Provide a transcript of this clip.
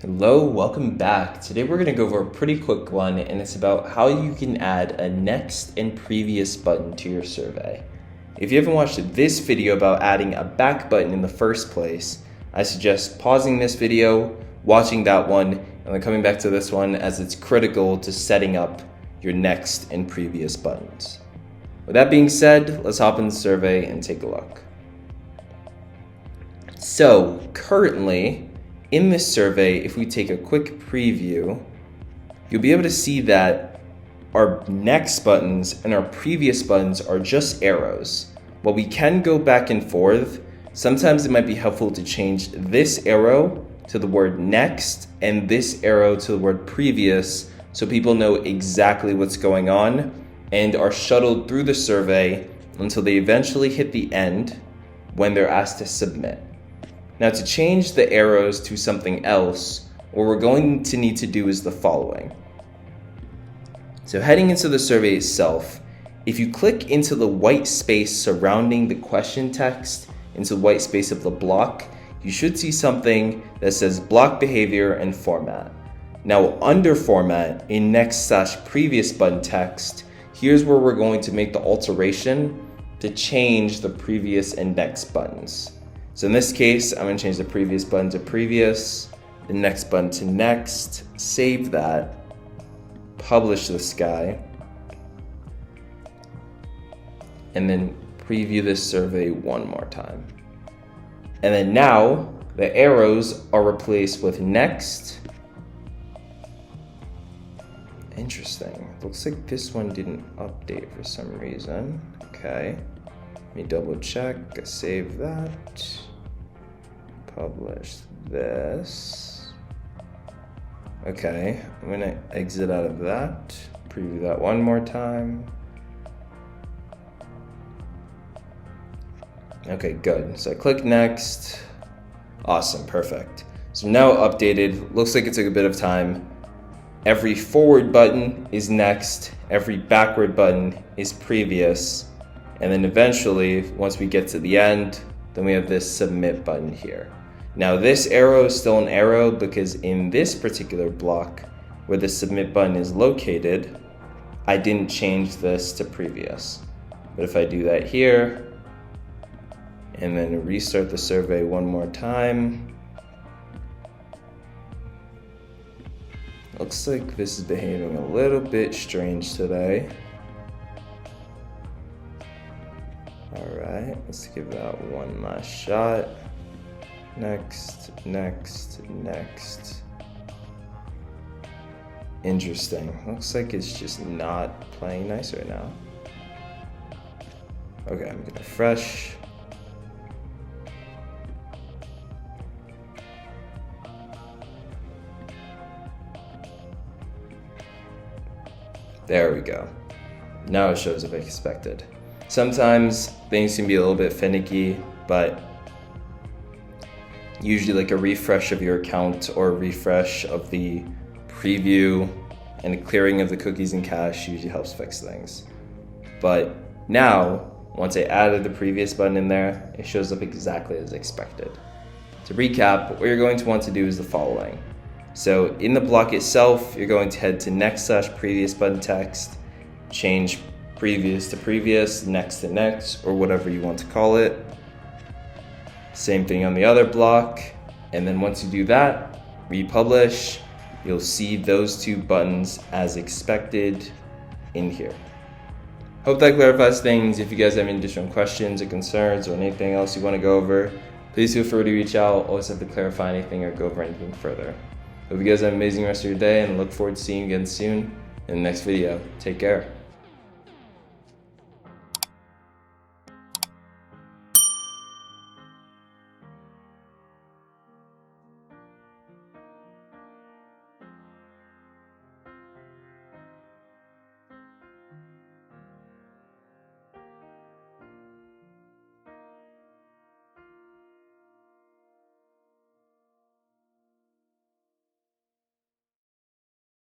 Hello, welcome back. Today we're going to go over a pretty quick one, and it's about how you can add a next and previous button to your survey. If you haven't watched this video about adding a back button in the first place, I suggest pausing this video, watching that one, and then coming back to this one, as it's critical to setting up your next and previous buttons. With that being said, let's hop in the survey and take a look. So currently, in this survey, if we take a quick preview, you'll be able to see that our next buttons and our previous buttons are just arrows. While we can go back and forth, sometimes it might be helpful to change this arrow to the word next and this arrow to the word previous so people know exactly what's going on and are shuttled through the survey until they eventually hit the end when they're asked to submit. Now, to change the arrows to something else, what we're going to need to do is the following. So heading into the survey itself, if you click into the white space surrounding the question text, into the white space of the block, you should see something that says block behavior and format. Now, under format, in next/previous button text, here's where we're going to make the alteration to change the previous and next buttons. So in this case, I'm going to change the previous button to previous, the next button to next, save that, publish this guy, and then preview this survey one more time. And then now the arrows are replaced with next. Interesting. Looks like this one didn't update for some reason. Okay. Let me double check, save that, publish this. Okay, I'm gonna exit out of that, preview that one more time. Okay, good. So I click next. Awesome, perfect. So now updated, looks like it took a bit of time. Every forward button is next, every backward button is previous. And then eventually, once we get to the end, then we have this submit button here. Now this arrow is still an arrow because in this particular block where the submit button is located, I didn't change this to previous. But if I do that here, and then restart the survey one more time, looks like this is behaving a little bit strange today. Alright, let's give that one last shot. Next, next, next. Interesting. Looks like it's just not playing nice right now. Okay, I'm gonna refresh. There we go. Now it shows as expected. Sometimes things can be a little bit finicky, but usually like a refresh of your account or a refresh of the preview and a clearing of the cookies and cache usually helps fix things. But now, once I added the previous button in there, it shows up exactly as expected. To recap, what you're going to want to do is the following. So in the block itself, you're going to head to next/previous button text, change previous to previous, next to next, or whatever you want to call it. Same thing on the other block. And then once you do that, republish, you'll see those two buttons as expected in here. Hope that clarifies things. If you guys have any additional questions or concerns or anything else you want to go over, please feel free to reach out. Always have to clarify anything or go over anything further. Hope you guys have an amazing rest of your day and look forward to seeing you again soon in the next video. Take care.